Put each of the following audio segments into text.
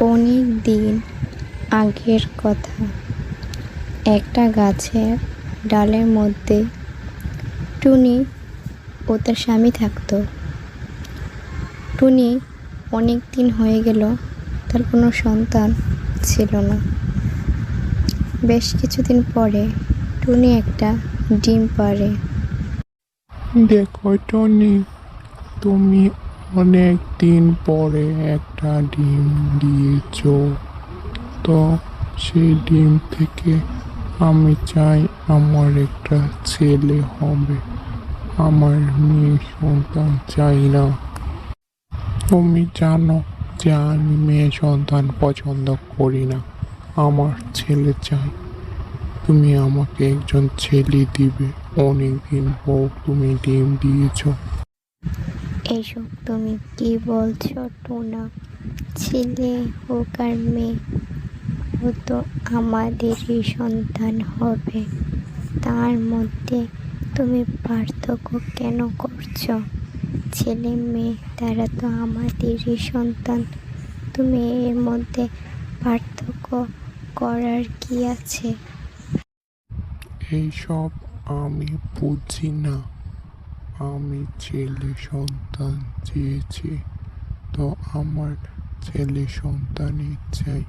অনেক দিন আগের কথা। একটা গাছের ডালের মধ্যে টুনি ও তার স্বামী থাকতো। টুনি অনেক দিন হয়ে গেল, তার কোনো সন্তান ছিল না। বেশ কিছুদিন পরে টুনি একটা ডিম পাড়ে। দেখো টনি, তুমি অনেক দিন পরে একটা ডিম দিয়েছো। তো সেই ডিম থেকে আমি চাই আমার একটা ছেলে হবে, আমার মেয়ে সন্তান চাই না। তুমি জানো যে আমি মেয়ে সন্তান পছন্দ করি না, আমার ছেলে চাই। তুমি আমাকে একজন ছেলে দিবে। অনেকদিন পর তুমি ডিম দিয়েছো। এসব তুমি কি বলছো টুনা? ছেলে হোক আর মেয়ে, ও তো আমাদেরই সন্তান হবে। তার মধ্যে তুমি পার্থক্য কেন করছো? ছেলে মেয়ে তারা তো আমাদেরই সন্তান। তুমি এর মধ্যে পার্থক্য করার কি আছে? এইসব আমি বুঝি না। আমি ছেলে সন্তান চেয়েছি, তো আমার ছেলে সন্তানই চাই।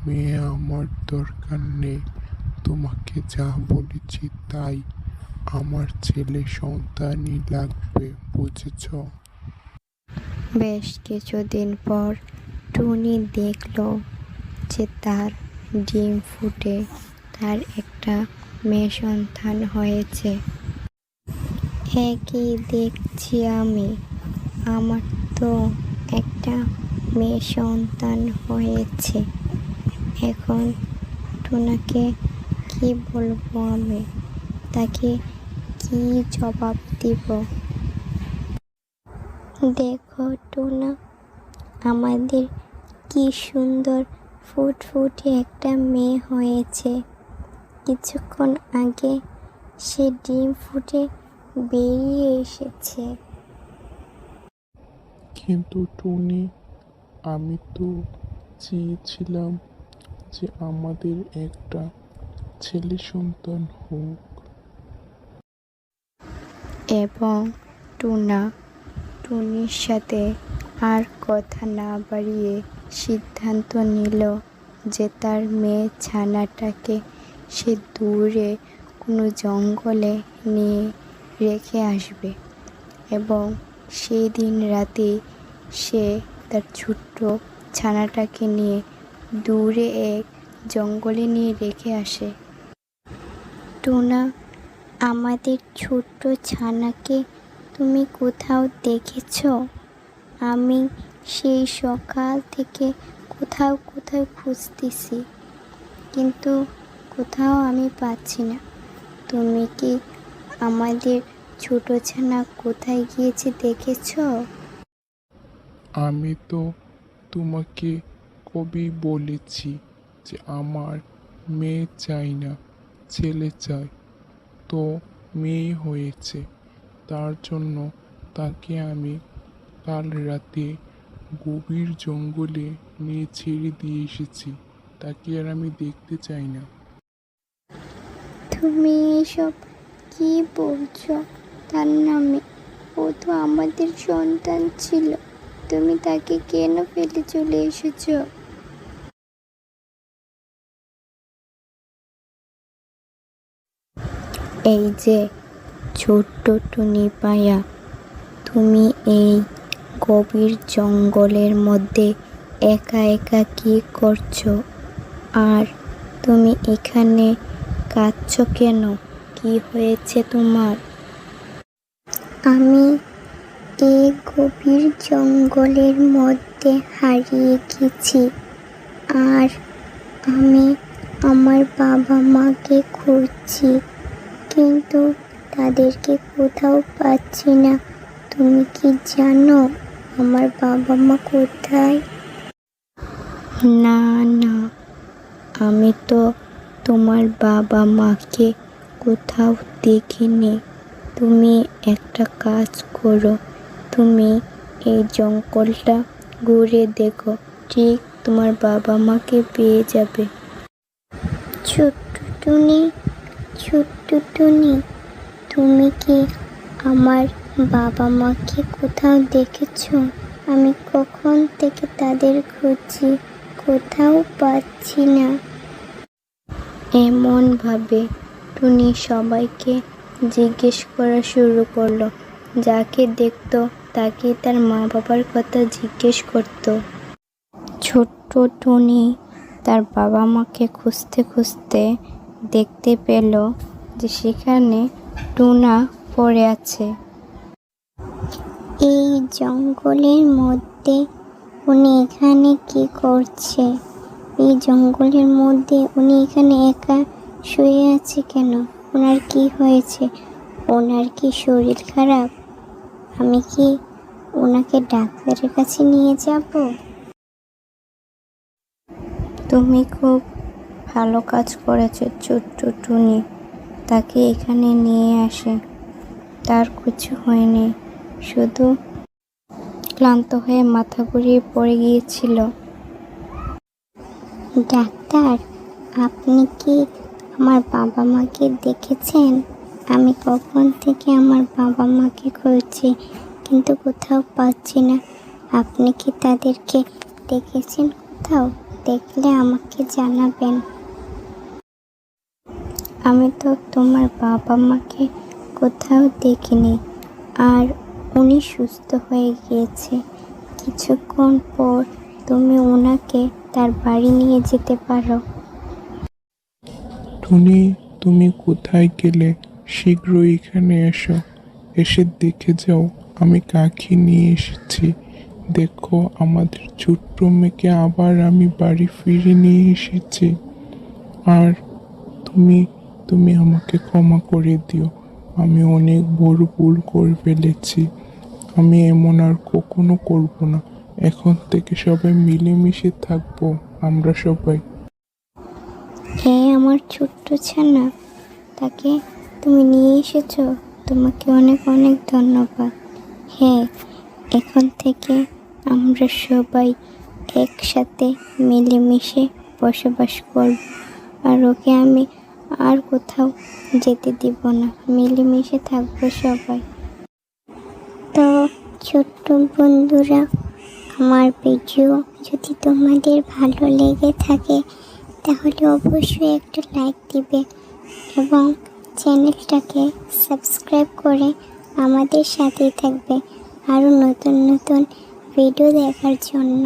মেয়ে আমার দরকার নেই। তোমাকে যা বলেছি তাই, আমার ছেলে সন্তানই লাগবে, বুঝেছ? বেশ কিছুদিন পর টুনি দেখলো যে তার ডিম ফুটে তার একটা মেয়ে সন্তান হয়েছে। একই দেখছি আমি, আমার তো একটা মেয়ে সন্তান হয়েছে। এখন টুনাকে কি বলবো আমি? তাকে কি জবাব দিব? দেখো টুনা, আমাদের কি সুন্দর ফুটফুটে একটা মেয়ে হয়েছে। কিছুক্ষণ আগে সে ডিম ফুটে বেরিয়ে এসেছে। কিন্তু টুনি, আমি তো চেয়েছিলাম যে আমাদের একটা ছেলে সন্তান হোক। এবং টুনা টুনির সাথে আর কথা না বাড়িয়ে সিদ্ধান্ত নিল যে তার মেয়ে ছানাটাকে সে দূরে কোনো জঙ্গলে নিয়ে রেখে আসবে এবং সেই দিন রাতে সে তার ছোট্ট ছানাটাকে নিয়ে দূরে এক জঙ্গলে নিয়ে রেখে আসে। টুনা, আমাদের ছোট্ট ছানাকে তুমি কোথাও দেখেছো? আমি সেই সকাল থেকে কোথাও কোথাও খুঁজতেছি, কিন্তু কোথাও আমি পাচ্ছি না। তুমি কি আমাদের ছোট ছানা কোথায় গিয়েছে দেখেছো? আমি তো তোমাকে কবেই বলেছি যে আমার মেয়ে চাই না, ছেলে চাই। তো মেয়ে হয়েছে, তার জন্য তাকে আমি কাল রাতে গভীর জঙ্গলে নিয়ে ছেড়ে দিয়ে এসেছি। তাকে আর আমি দেখতে চাই না। তুমি এসব কি বলছো? তার নামে ও তো আমাদের সন্তান ছিল, তুমি তাকে কেন ফেলে চলে এসেছো? এই যে ছোট্ট টুনি পায়া, তুমি এই গভীর জঙ্গলের মধ্যে একা একা কি করছো? আর তুমি এখানে কাঁদছো কেন? কি হয়েছে তোমার? আমি এই গভীর জঙ্গলের মধ্যে হারিয়ে গেছি, আর আমি আমার বাবা মাকে খুঁজছি, কিন্তু তাদেরকে কোথাও পাচ্ছি না। তুমি কি জানো আমার বাবা মা কোথায়? না না, আমি তো তোমার বাবা মাকে কোথাও দেখিনি। তুমি একটা কাজ করো, তুমি এই জঙ্গলটা ঘুরে দেখো, ঠিক তোমার বাবা মাকে পেয়ে যাবে। ছোট্ট টুনি, ছোট্ট টুনি, তুমি কি আমার বাবা মাকে কোথাও দেখেছো? আমি কখন থেকে তাদের খুঁজছি, কোথাও পাচ্ছি না। এমন ভাবে টুনি সবাইকে জিজ্ঞেস করা শুরু করলো। যাকে দেখতো তাকে তার মা বাবার কথা জিজ্ঞেস করত। ছোট্ট টুনি তার বাবা মাকে খুঁজতে খুঁজতে দেখতে পেল যে সেখানে টুনা পড়ে আছে। এই জঙ্গলের মধ্যে উনি এখানে কি করছে? এই জঙ্গলের মধ্যে উনি এখানে একা শুয়ে আছে কেন? ওনার কি হয়েছে? ওনার কি শরীর খারাপ? আমি কি ওনাকে ডাক্তারের কাছে নিয়ে যাব? তুমি খুব ভালো কাজ করেছো ছোট্ট টুনি। তাকে এখানে নিয়ে আসে। তার কিছু হয়নি, শুধু ক্লান্ত হয়ে মাথা ঘুরিয়ে পড়ে গিয়েছিল। ডাক্তার, আপনি কি আমার বাবা মাকে দেখেছেন? আমি কখন থেকে আমার বাবা মাকে খুঁজছি, কিন্তু কোথাও পাচ্ছি না। আপনি কি তাদেরকে দেখেছেন কোথাও? দেখলে আমাকে জানাবেন। আমি তো তোমার বাবা মাকে কোথাও দেখিনি, আর উনি সুস্থ হয়ে গিয়েছে। কিছুক্ষণ পর তুমি ওনাকে তার বাড়ি নিয়ে যেতে পারো। টুনি, তুমি কোথায় গেলে? শীঘ্রই এখানে এসো, এসে দেখে যাও আমি কাকে নিয়ে এসেছি। দেখো, আমাদের ছোট্ট মেয়েকে আবার আমি বাড়ি ফিরে নিয়ে এসেছি। আর তুমি তুমি আমাকে ক্ষমা করে দিও। আমি অনেক বড় ভুল করে ফেলেছি। আমি এমন আর কখনো করব না। এখন থেকে সবাই মিলেমিশে থাকবো, আমরা সবাই। আমার ছোট্ট ছানা, তাকে তুমি নিয়ে এসেছো, তোমাকে অনেক অনেক ধন্যবাদ। হ্যাঁ, এখন থেকে আমরা সবাই একসাথে মিলেমিশে বসবাস করব। আর ওকে আমি আর কোথাও যেতে দিব না, মিলেমিশে থাকবো সবাই। তো ছোট্ট বন্ধুরা, আমার ভিডিও যদি তোমাদের ভালো লেগে থাকে তাহলে অবশ্যই একটা লাইক দিবে এবং চ্যানেলটাকে সাবস্ক্রাইব করে আমাদের সাথেই থাকবে আরও নতুন নতুন ভিডিও দেখার জন্য।